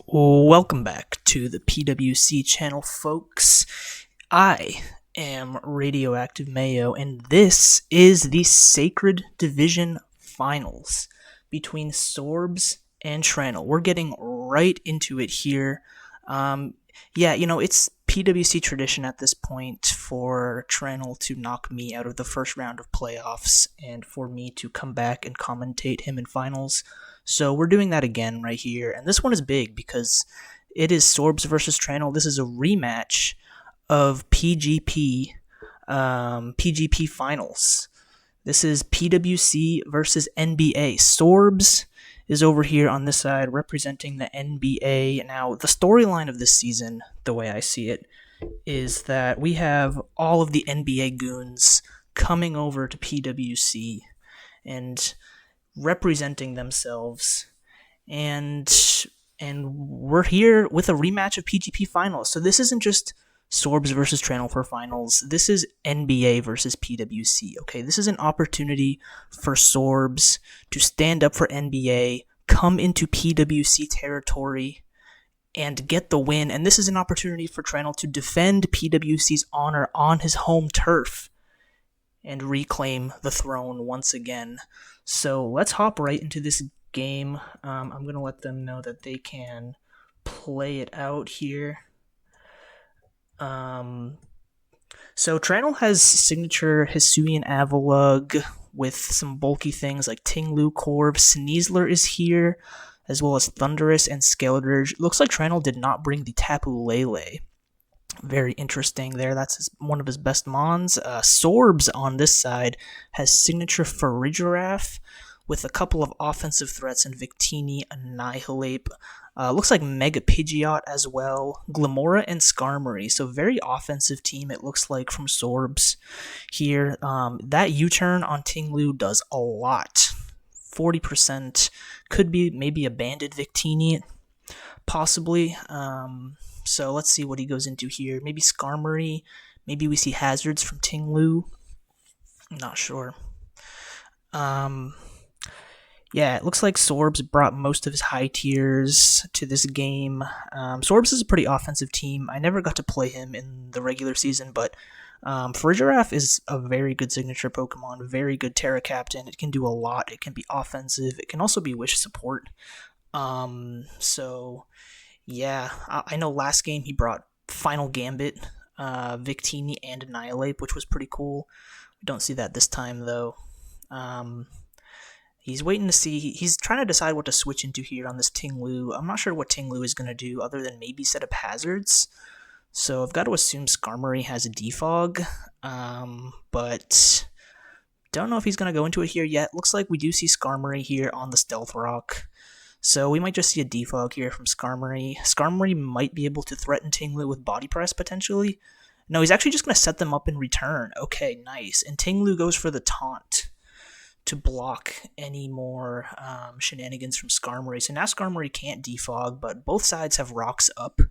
Welcome back to the PWC channel, folks. I am Radioactivemayo, and this is the Sacred Division Finals between Sorbzz and Trannel. We're getting right into it here. It's PWC tradition at this point for Trannel to knock me out of the first round of playoffs and for me to come back and commentate him in finals. So we're doing that again right here, and this one is big because it is Sorbzz versus Trannel. This is a rematch of PGP Finals. This is PWC versus NBA. Sorbzz is over here on this side representing the NBA. Now, the storyline of this season, the way I see it, is that we have all of the NBA goons coming over to PWC and representing themselves, and we're here with a rematch of PGP Finals. So this isn't just Sorbzz versus Trannel for finals. This is NBA versus PWC. Okay, this is an opportunity for Sorbzz to stand up for NBA, come into PWC territory, and get the win. And this is an opportunity for Trannel to defend PWC's honor on his home turf and reclaim the throne once again. So let's hop right into this game. I'm going to let them know that they can play it out here. So Trannel has signature Hisuian Avalugg with some bulky things like Tinglu, Corv. Sneasler is here, as well as Thunderous and Skeledirge. Looks like Trannel did not bring the Tapu Lele. Very interesting there. That's one of his best mons. Sorbzz on this side has signature Farigiraf with a couple of offensive threats in Victini, Annihilate. Looks like Mega Pidgeot as well. Glamora and Skarmory. So very offensive team, it looks like, from Sorbzz here. That U-turn on Tinglu does a lot. 40%. Could be maybe a banded Victini, possibly. So let's see what he goes into here. Maybe Skarmory. Maybe we see hazards from Tinglu. I'm not sure. It looks like Sorbzz brought most of his high tiers to this game. Sorbzz is a pretty offensive team. I never got to play him in the regular season, but Farigiraf is a very good signature Pokemon, very good Terra Captain. It can do a lot. It can be offensive. It can also be Wish support. I know last game he brought Final Gambit, Victini, and Annihilate, which was pretty cool. We don't see that this time, though. He's waiting to see. He's trying to decide what to switch into here on this Tinglu. I'm not sure what Tinglu is going to do other than maybe set up hazards. So I've got to assume Skarmory has a defog, but don't know if he's going to go into it here yet. Looks like we do see Skarmory here on the Stealth Rock. So we might just see a defog here from Skarmory. Skarmory might be able to threaten Tinglu with Body Press, potentially. No, he's actually just going to set them up in return. Okay, nice. And Tinglu goes for the Taunt to block any more shenanigans from Skarmory. So now Skarmory can't defog, but both sides have rocks up,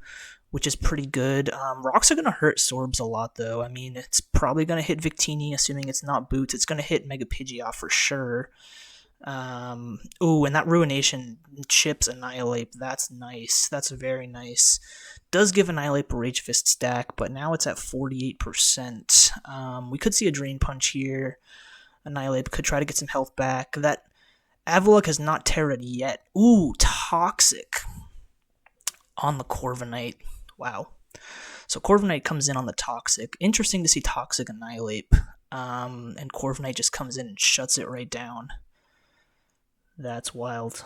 which is pretty good. Rocks are going to hurt Sorbzz a lot, though. I mean, it's probably going to hit Victini, assuming it's not Boots. It's going to hit Mega Pidgeot for sure. And that Ruination chips Annihilate. That's nice. That's very nice. Does give Annihilate a Rage Fist stack, but now it's at 48%. We could see a Drain Punch here. Annihilate could try to get some health back. That Avalugg has not terra'd yet. Ooh, Toxic on the Corviknight. Wow. So Corviknight comes in on the Toxic. Interesting to see Toxic Annihilate. And Corviknight just comes in and shuts it right down. That's wild.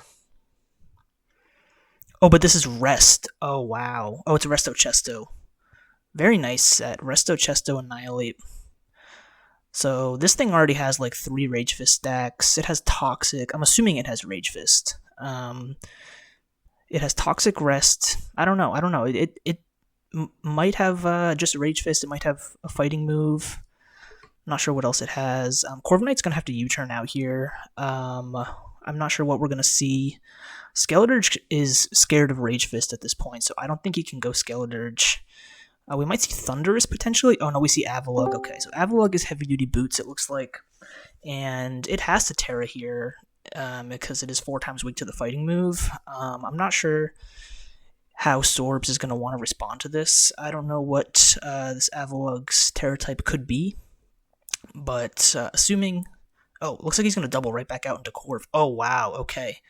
Oh, but this is Rest. Oh, wow. Oh, it's Resto Chesto. Very nice set. Resto Chesto Annihilate. So this thing already has like 3 Rage Fist stacks. It has Toxic. I'm assuming it has Rage Fist. It has Toxic Rest. I don't know. It might have just Rage Fist. It might have a fighting move. I'm not sure what else it has. Corviknight's going to have to U-turn out here. I'm not sure what we're going to see. Skeledirge is scared of Rage Fist at this point, so I don't think he can go Skeledirge. We might see Thunderous potentially. Oh no, we see Avalugg. Okay, so Avalugg is heavy duty boots, it looks like. And it has to Terra here because it is 4 times weak to the fighting move. I'm not sure how Sorbzz is going to want to respond to this. I don't know what this Avalug's Terra type could be, but assuming... Oh, looks like he's going to double right back out into Corv. Oh, wow, okay.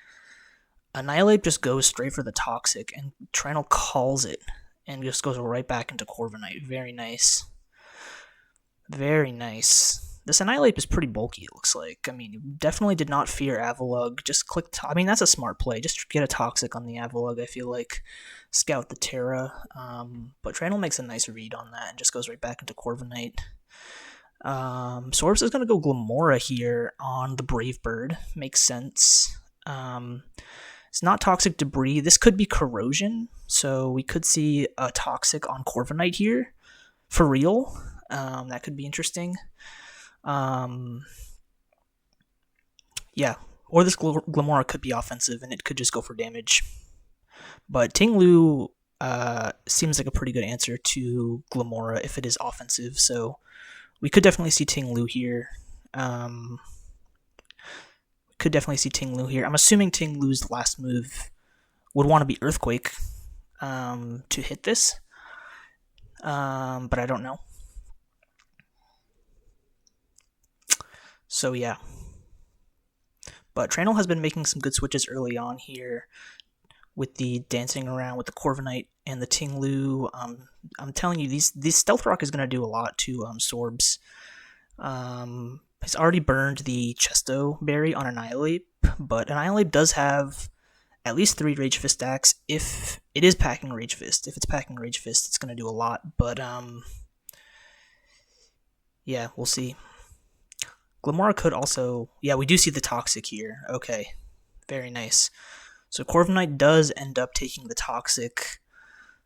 Annihilate just goes straight for the Toxic, and Trannel calls it, and just goes right back into Corviknight. Very nice. Very nice. This Annihilate is pretty bulky, it looks like. I mean, definitely did not fear Avalug. Just click... I mean, that's a smart play. Just get a Toxic on the Avalug, I feel like. Scout the Terra. But Trannel makes a nice read on that, and just goes right back into Corviknight. Sorbzz is going to go Glamora here on the Brave Bird. Makes sense. It's not Toxic Debris. This could be Corrosion, so we could see a Toxic on Corviknight here. For real. That could be interesting. Yeah. Or this Glamora could be offensive, and it could just go for damage. But Ting-Lu seems like a pretty good answer to Glamora if it is offensive, so... We could definitely see Ting-Lu here. I'm assuming Ting-Lu's last move would want to be Earthquake to hit this. But I don't know. So yeah. But Trannel has been making some good switches early on here with the dancing around with the Corviknight and the Ting-Lu. I'm telling you, these Stealth Rock is going to do a lot to Sorbzz. He's already burned the Chesto Berry on Annihilate, but Annihilate does have at least 3 Rage Fist stacks if it is packing Rage Fist. If it's packing Rage Fist, it's going to do a lot, but yeah, we'll see. Glamora could also... Yeah, we do see the Toxic here. Okay, very nice. So Corviknight does end up taking the Toxic.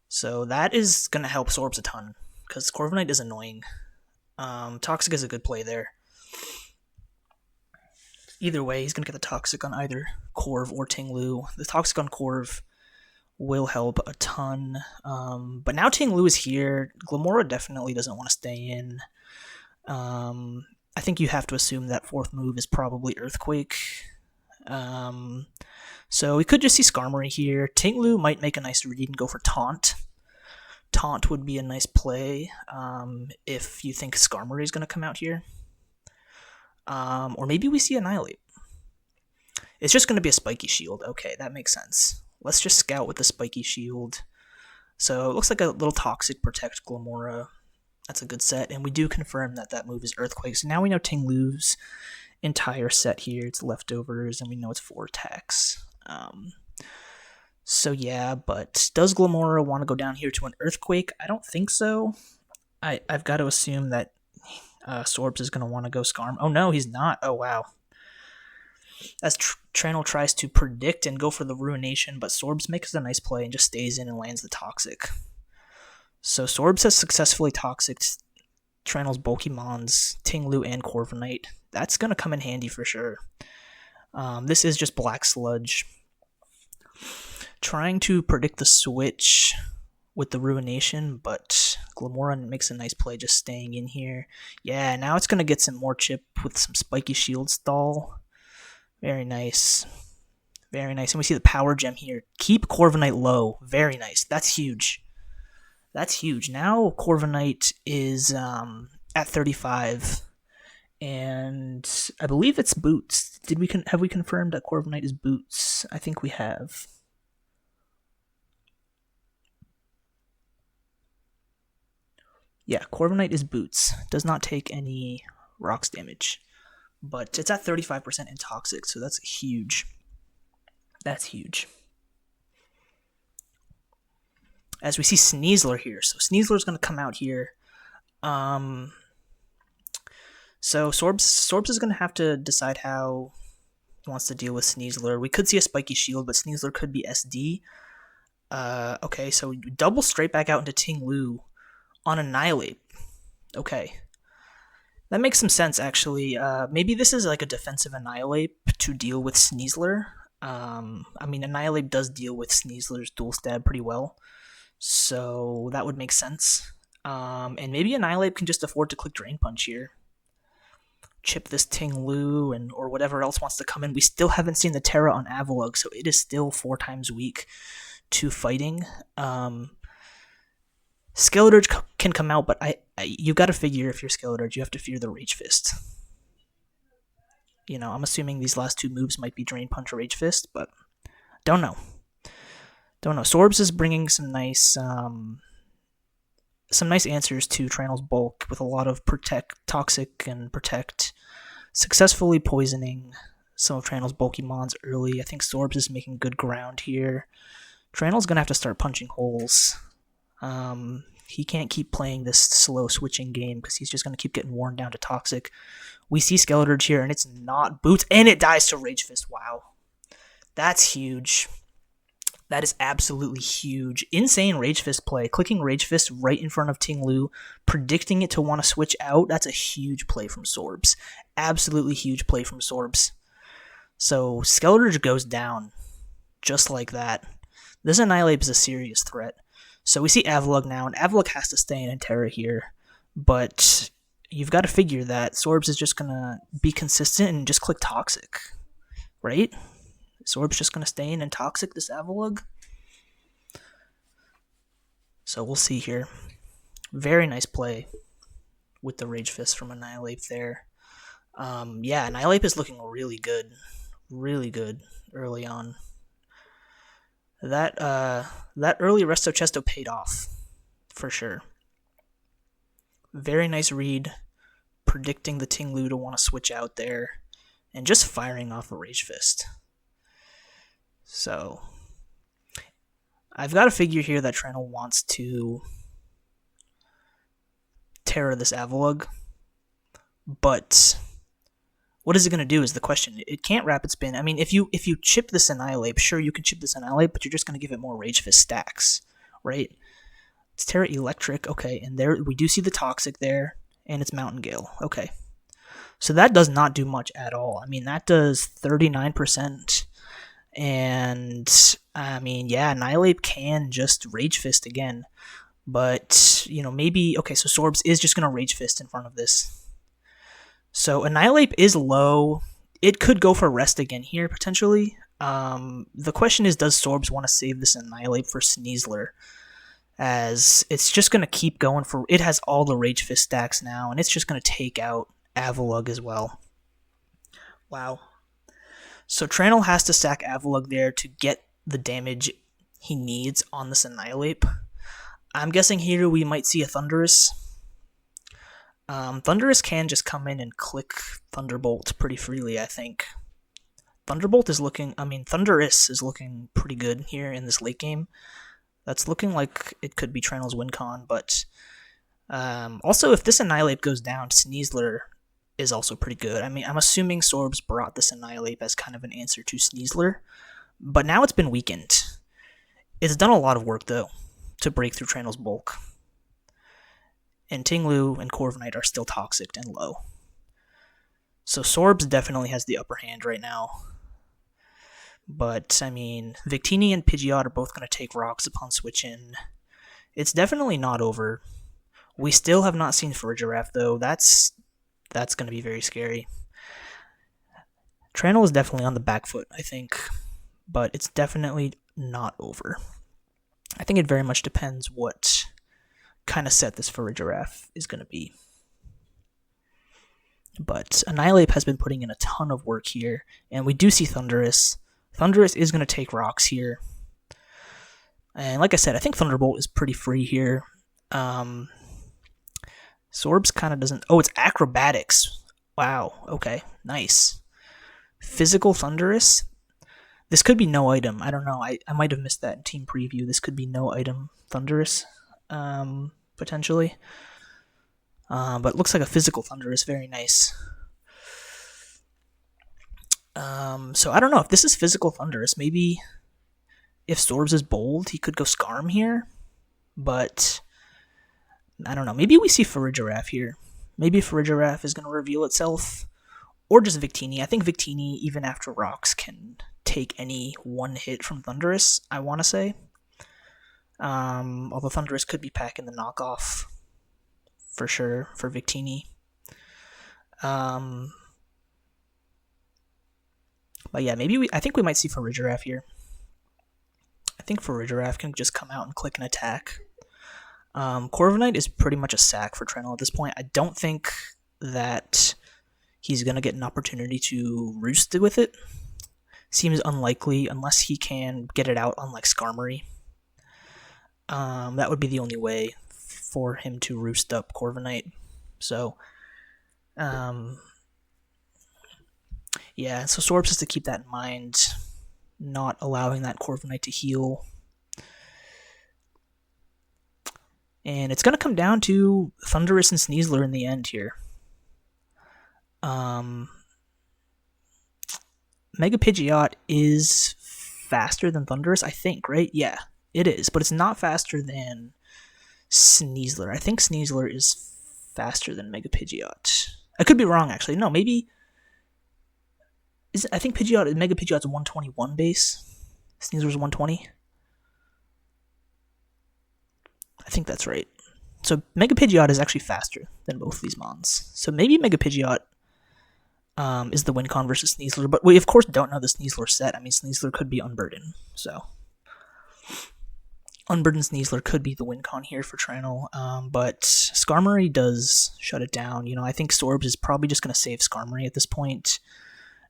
So that is going to help Sorbzz a ton, because Corviknight is annoying. Toxic is a good play there. Either way, he's going to get the Toxic on either Corv or Ting-Lu. The Toxic on Corv will help a ton. But now Ting-Lu is here. Glamora definitely doesn't want to stay in. I think you have to assume that 4th move is probably Earthquake. So we could just see Skarmory here. Ting-Lu might make a nice read and go for Taunt. Taunt would be a nice play if you think Skarmory is going to come out here. Or maybe we see Annihilate. It's just going to be a Spiky Shield. Okay, that makes sense. Let's just scout with the Spiky Shield. So it looks like a little Toxic Protect Glamora. That's a good set. And we do confirm that that move is Earthquake. So now we know Ting-Lu's entire set here. It's leftovers, and we know it's 4 attacks. So yeah, but does Glamora want to go down here to an Earthquake? I don't think so. I've got to assume that Sorbzz is going to want to go Skarm. Oh no, he's not. Oh wow. As Trannel tries to predict and go for the Ruination, but Sorbzz makes a nice play and just stays in and lands the Toxic. So Sorbzz has successfully Toxicked Trannel's bulky Mons, Ting-Lu, and Corviknight. That's going to come in handy for sure. This is just Black Sludge. Trying to predict the switch with the Ruination, but Glamora makes a nice play just staying in here. Yeah, now it's going to get some more chip with some Spiky Shield stall. Very nice. Very nice. And we see the Power Gem here. Keep Corviknight low. Very nice. That's huge. That's huge. Now Corviknight is at 35, and I believe it's Boots. Have we confirmed that Corviknight is Boots? I think we have. Yeah, Corviknight is Boots. Does not take any rocks damage, but it's at 35% in Toxic, so that's huge. That's huge. As we see Sneasler here. So Sneasler's going to come out here. So Sorbzz is going to have to decide how he wants to deal with Sneasler. We could see a Spiky Shield, but Sneasler could be SD. Okay, so we double straight back out into Ting-Lu on Annihilate. Okay. That makes some sense, actually. Maybe this is like a defensive Annihilate to deal with Sneasler. I mean, Annihilate does deal with Sneasler's dual stab pretty well. So that would make sense. And maybe Annihilate can just afford to click Drain Punch here. Chip this Ting-Lu or whatever else wants to come in. We still haven't seen the Terra on Avalug, so it is still 4 times weak. to fighting. Skeletorge can come out, but you got to figure if you're Skeletorge, you have to fear the Rage Fist. I'm assuming these last two moves might be Drain Punch or Rage Fist, but don't know. Sorbzz is bringing some nice answers to Trannel's bulk with a lot of toxic and protect, successfully poisoning some of Trannel's bulky mons early. I think Sorbzz is making good ground here. Trannel's gonna have to start punching holes. He can't keep playing this slow switching game because he's just gonna keep getting worn down to toxic. We see Skeletorge here, and it's not boots, and it dies to Rage Fist. Wow, that's huge. That is absolutely huge. Insane Rage Fist play. Clicking Rage Fist right in front of Ting Lu, predicting it to want to switch out. That's a huge play from Sorbzz. Absolutely huge play from Sorbzz. So Skeletorge goes down just like that. This Annihilate is a serious threat. So we see Avalugg now, and Avalugg has to stay in Terra here. But you've got to figure that Sorbzz is just going to be consistent and just click Toxic, right? Sorbzz just going to stay in and Toxic this Avalugg. So we'll see here. Very nice play with the Rage Fist from Annihilate there. Annihilate is looking really good. Really good early on. That early Resto Chesto paid off, for sure. Very nice read, predicting the Ting Lu to want to switch out there, and just firing off a Rage Fist. So, I've got to figure here that Trannel wants to Terra this Avalugg, but what is it going to do is the question. It can't Rapid Spin. I mean, if you chip this Annihilate, sure, you can chip this Annihilate, but you're just going to give it more Rage Fist stacks, right? It's Terra Electric, okay, and there we do see the Toxic there, and it's Mountain Gale, okay. So that does not do much at all. I mean, that does 39%, and, I mean, yeah, Annihilate can just Rage Fist again, but, maybe, okay, so Sorbzz is just going to Rage Fist in front of this. So Annihilate is low. It could go for Rest again here, potentially. The question is, does Sorbzz want to save this Annihilate for Sneasler? As it's just going to keep going for... It has all the Rage Fist stacks now, and it's just going to take out Avalugg as well. Wow. So Trannel has to stack Avalugg there to get the damage he needs on this Annihilate. I'm guessing here we might see a Thunderous. Thunderous can just come in and click Thunderbolt pretty freely, I think. Thunderous is looking pretty good here in this late game. That's looking like it could be Trannel's win con, but also if this Annihilate goes down, Sneasler is also pretty good. I mean, I'm assuming Sorbzz brought this Annihilate as kind of an answer to Sneasler, but now it's been weakened. It's done a lot of work, though, to break through Trannel's bulk. And Ting Lu and Corviknight are still toxic and low. So Sorbzz definitely has the upper hand right now. But, I mean, Victini and Pidgeot are both going to take rocks upon switch in. It's definitely not over. We still have not seen Farigiraf, though. That's going to be very scary. Trannel is definitely on the back foot, I think. But it's definitely not over. I think it very much depends what kind of set this Farigiraf is going to be. But Annihilate has been putting in a ton of work here, and we do see Thunderous. Thunderous is going to take rocks here. And like I said, I think Thunderbolt is pretty free here. Sorbzz kind of doesn't... Oh, it's Acrobatics. Wow, okay, nice. Physical Thunderous? This could be no item. I don't know. I might have missed that in team preview. This could be no item Thunderous. Potentially. But looks like a physical Thunderous. Very nice. So I don't know if this is physical Thunderous. Maybe if Sorbzz is bold, he could go Scarm here. But I don't know. Maybe we see Farigiraf here. Maybe Farigiraf is going to reveal itself. Or just Victini. I think Victini, even after rocks, can take any one hit from Thunderous, I want to say. Although Thunderous could be packing the knockoff for sure for Victini. But yeah, maybe I think we might see Farigiraf here. I think for Redraft can just come out and click an attack. Corviknight is pretty much a sack for trannel at this point. I don't think that he's going to get an opportunity to roost with it. Seems unlikely unless he can get it out on like Skarmory. That would be the only way for him to roost up Corviknight. So, yeah, so Sorbzz has to keep that in mind, not allowing that Corviknight to heal. And it's going to come down to Thundurus and Sneasler in the end here. Mega Pidgeot is faster than Thundurus, I think, right? Yeah, it is, but it's not faster than Sneasler. I think Sneasler is faster than Mega Pidgeot. I could be wrong, actually. No, maybe... I think Mega Pidgeot's 121 base. Sneasler's 120. I think that's right. So Mega Pidgeot is actually faster than both of these mons. So maybe Mega Pidgeot is the win con versus Sneasler, but we of course don't know the Sneasler set. I mean, Sneasler could be Unburden, so Unburdened Sneasler could be the win con here for trannel, but Skarmory does shut it down. I think Sorbzz is probably just going to save Skarmory at this point,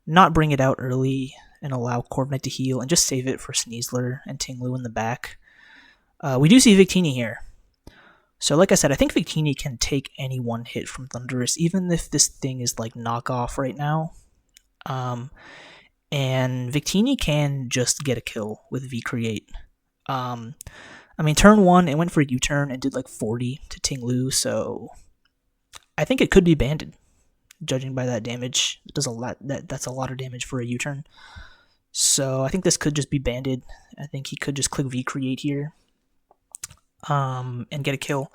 not bring it out early and allow Corviknight to heal, and just save it for Sneasler and Tinglu in the back. We do see Victini here. So like I said, I think Victini can take any one hit from Thundurus, even if this thing is like knockoff right now. And Victini can just get a kill with V-Create. I mean, turn 1, it went for a U-turn and did like 40 to Tinglu, so I think it could be banded, judging by that damage. It does a lot. That's a lot of damage for a U-turn. So I think this could just be banded. I think he could just click V-Create here. And get a kill.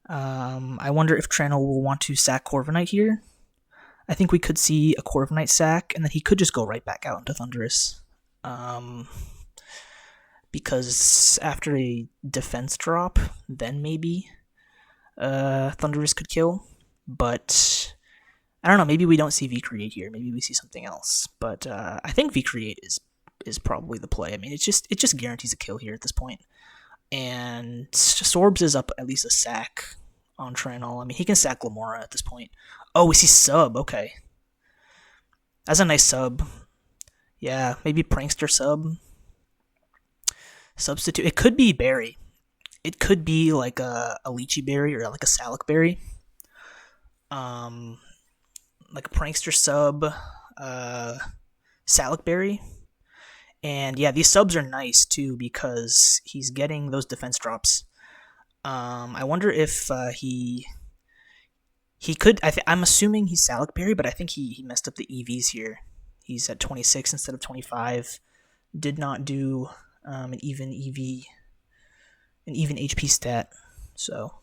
I wonder if trannel will want to sack Corviknight here. I think we could see a Corviknight sack, and then he could just go right back out into Thundurus. Because after a defense drop, then maybe Thundurus could kill. But I don't know, maybe we don't see V-Create here. Maybe we see something else. But I think V-Create is probably the play. I mean, it just guarantees a kill here at this point. And Sorbzz is up at least a sack on trannel. I mean, he can sack Lamora at this point. Oh, we see sub. Okay. That's a nice sub. Yeah, maybe Prankster sub. Substitute. It could be Berry. It could be like a Lychee Berry or like a Salic Berry. Like a Prankster sub. Salic Berry. And yeah, these subs are nice too because he's getting those defense drops. I wonder if he could. I'm assuming he's Salic Berry, but I think he messed up the EVs here. He's at 26 instead of 25. Did not do an even EV, an even HP stat. So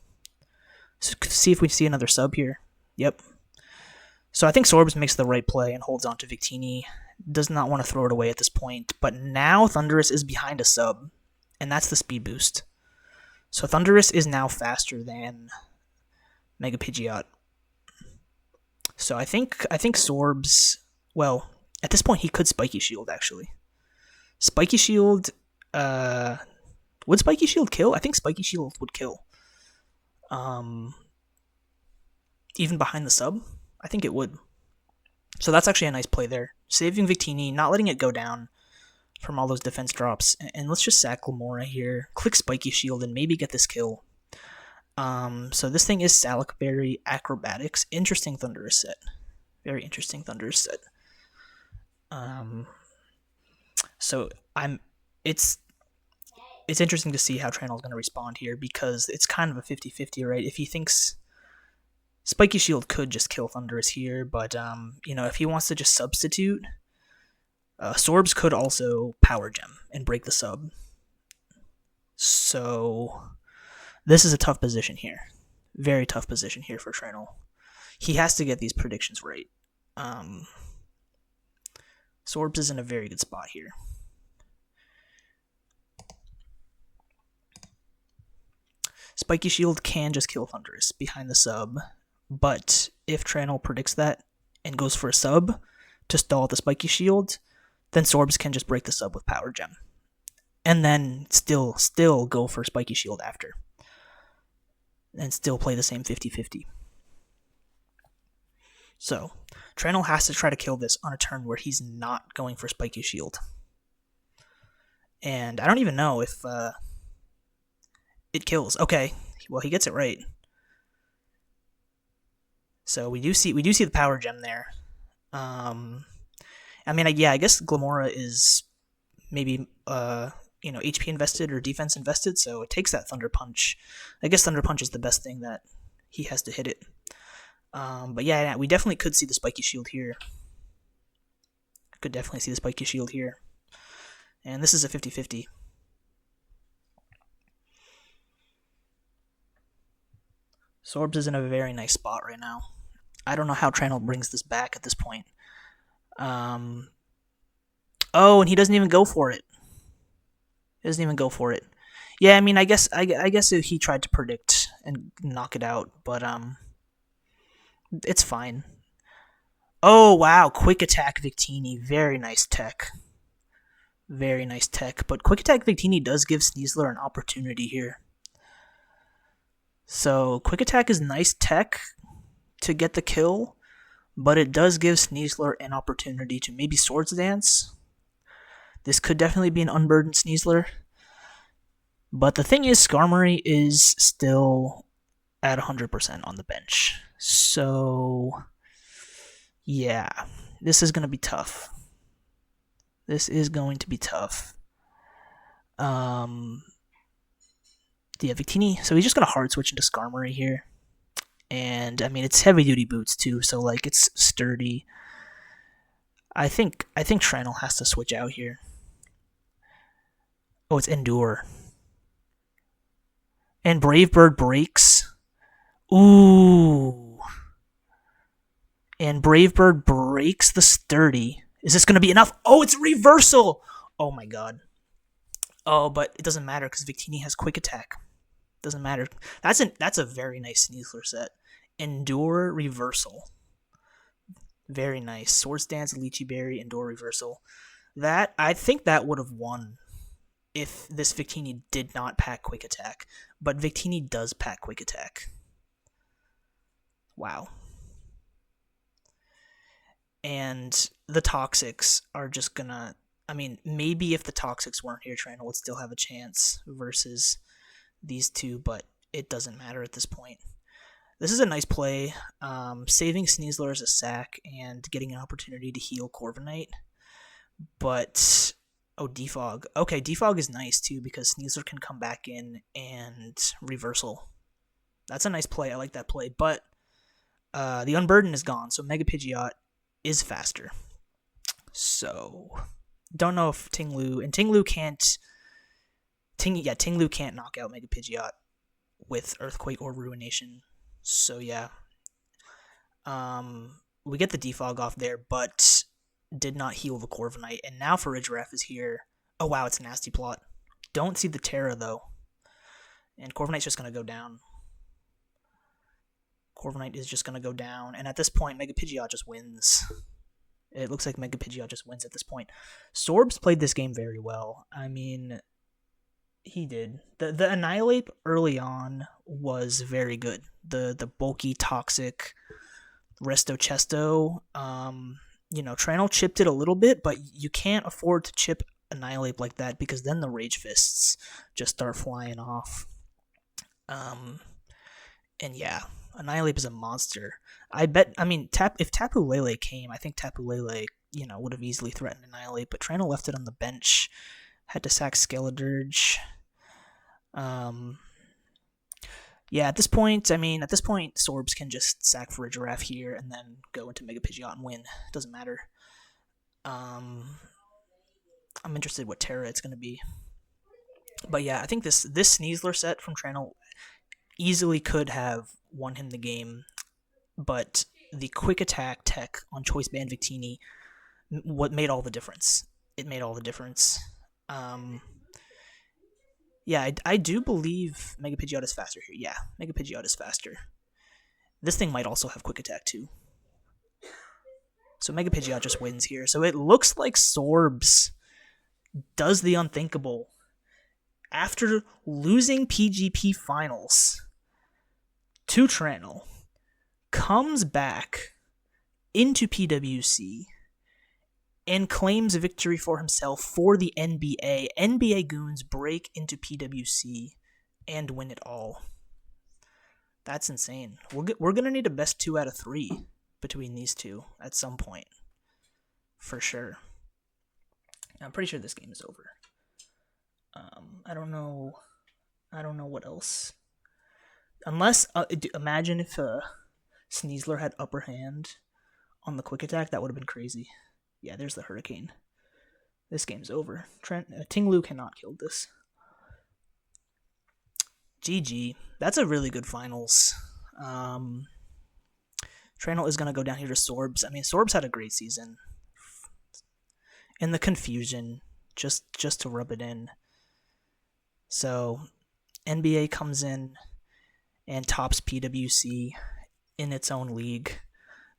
see if we see another sub here. Yep. So I think Sorbzz makes the right play and holds on to Victini. Does not want to throw it away at this point, but now Thundurus is behind a sub, and that's the speed boost. So Thundurus is now faster than Mega Pidgeot. So I think Sorbzz, well, at this point he could Spiky Shield actually. Spiky Shield, would Spiky Shield kill? I think Spiky Shield would kill. Even behind the sub, I think it would. So that's actually a nice play there. Saving Victini, not letting it go down from all those defense drops. And let's just sack Lamora here. Click Spiky Shield and maybe get this kill. So this thing is Salic Berry Acrobatics. Interesting Thundurus set. Very interesting Thundurus set. So it's interesting to see how trannel's going to respond here because it's kind of a 50-50, right? If he thinks Spiky Shield could just kill Thundurus here, but if he wants to just substitute, Sorbzz could also Power Gem and break the sub. So this is a tough position here. Very tough position here for trannel. He has to get these predictions right. Sorbzz is in a very good spot here. Spiky Shield can just kill Thundurus behind the sub, but if trannel predicts that and goes for a sub to stall the Spiky Shield, then Sorbzz can just break the sub with Power Gem. and then still go for Spiky Shield after. And still play the same 50-50. So, Trannel has to try to kill this on a turn where he's not going for Spiky Shield. And I don't even know if it kills. Okay, well, he gets it right. So we do see the power gem there. I guess Glamora is maybe HP invested or defense invested, so it takes that Thunder Punch. I guess Thunder Punch is the best thing that he has to hit it. But yeah, we definitely could see the Spiky Shield here. Could definitely see the Spiky Shield here. And this is a 50-50. Sorbzz is in a very nice spot right now. I don't know how Trannel brings this back at this point. And he doesn't even go for it. Yeah, I mean, I guess if he tried to predict and knock it out, but it's fine. Oh wow, Quick Attack Victini, very nice tech. But Quick Attack Victini does give Sneasler an opportunity here. So Quick Attack is nice tech to get the kill, but it does give Sneasler an opportunity to maybe Swords Dance. This could definitely be an unburdened Sneasler. But the thing is, Skarmory is still at 100% on the bench. So, yeah, this is going to be tough. Yeah, Victini. So he's just going to hard switch into Skarmory here. And, I mean, it's heavy-duty boots, too, so, like, it's sturdy. I think Trannel has to switch out here. Oh, it's Endure. And Brave Bird breaks. Ooh. And Brave Bird breaks the sturdy. Is this going to be enough? Oh, it's reversal! Oh my god. Oh, but it doesn't matter because Victini has Quick Attack. Doesn't matter. That's a very nice Sneasler set. Endure reversal. Very nice. Swords Dance, Lychee Berry, Endure reversal. I think that would have won if this Victini did not pack Quick Attack. But Victini does pack Quick Attack. Wow. And the Toxics are just gonna... I mean, maybe if the Toxics weren't here, Trannel would still have a chance versus these two, but it doesn't matter at this point. This is a nice play, saving Sneasler as a sack and getting an opportunity to heal Corviknight. But, Defog. Okay, Defog is nice too because Sneasler can come back in and reversal. That's a nice play. I like that play. But the Unburden is gone, so Mega Pidgeot is faster. So, don't know if Tinglu... And Tinglu can't... Tinglu can't knock out Mega Pidgeot with Earthquake or Ruination. So, yeah. We get the Defog off there, but did not heal the Corviknight. And now Farigiraf is here. Oh, wow, it's Nasty Plot. Don't see the Terra, though. And Corviknight's just going to go down. Corviknight is just going to go down. And at this point, Mega Pidgeot just wins. It looks like Mega Pidgeot just wins at this point. Sorbzz played this game very well. I mean, he did. The Annihilate early on was very good. The bulky, toxic Resto Chesto. Trannel chipped it a little bit, but you can't afford to chip Annihilate like that because then the Rage Fists just start flying off. And yeah, Annihilate is a monster. If Tapu Lele came, I think Tapu Lele, would have easily threatened Annihilate, but Trannel left it on the bench. Had to sack Skeledirge. At this point, Sorbzz can just sack Farigiraf here and then go into Mega Pidgeot and win. It doesn't matter. I'm interested what Terra it's going to be. But yeah, I think this Sneasler set from Trannel easily could have won him the game, but the Quick Attack tech on Choice Band Victini made all the difference. It made all the difference. I do believe Mega Pidgeot is faster here. Yeah, Mega Pidgeot is faster. This thing might also have Quick Attack too. So Mega Pidgeot just wins here. So it looks like Sorbzz does the unthinkable after losing PGP Finals to Trannel, comes back into PWC and claims a victory for himself for the NBA. NBA Goons break into PWC and win it all. That's insane. We're going to need a best 2 out of 3 between these two at some point. For sure. I'm pretty sure this game is over. I don't know what else. Unless, imagine if Sneasler had upper hand on the quick attack. That would have been crazy. Yeah, there's the Hurricane. This game's over. Ting Lu cannot kill this. GG. That's a really good finals. Trannel is going to go down here to Sorbzz. I mean, Sorbzz had a great season. And the confusion, just to rub it in. So, NBA comes in and tops PWC in its own league.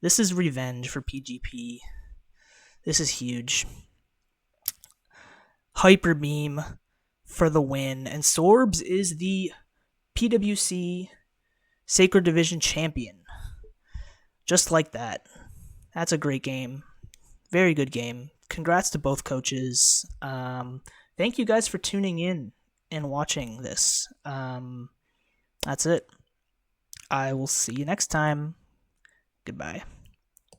This is revenge for PGP. This is huge. Hyper Beam for the win. And Sorbzz is the PWC Sacred Division champion. Just like that. That's a great game. Very good game. Congrats to both coaches. Thank you guys for tuning in and watching this. That's it. I will see you next time. Goodbye.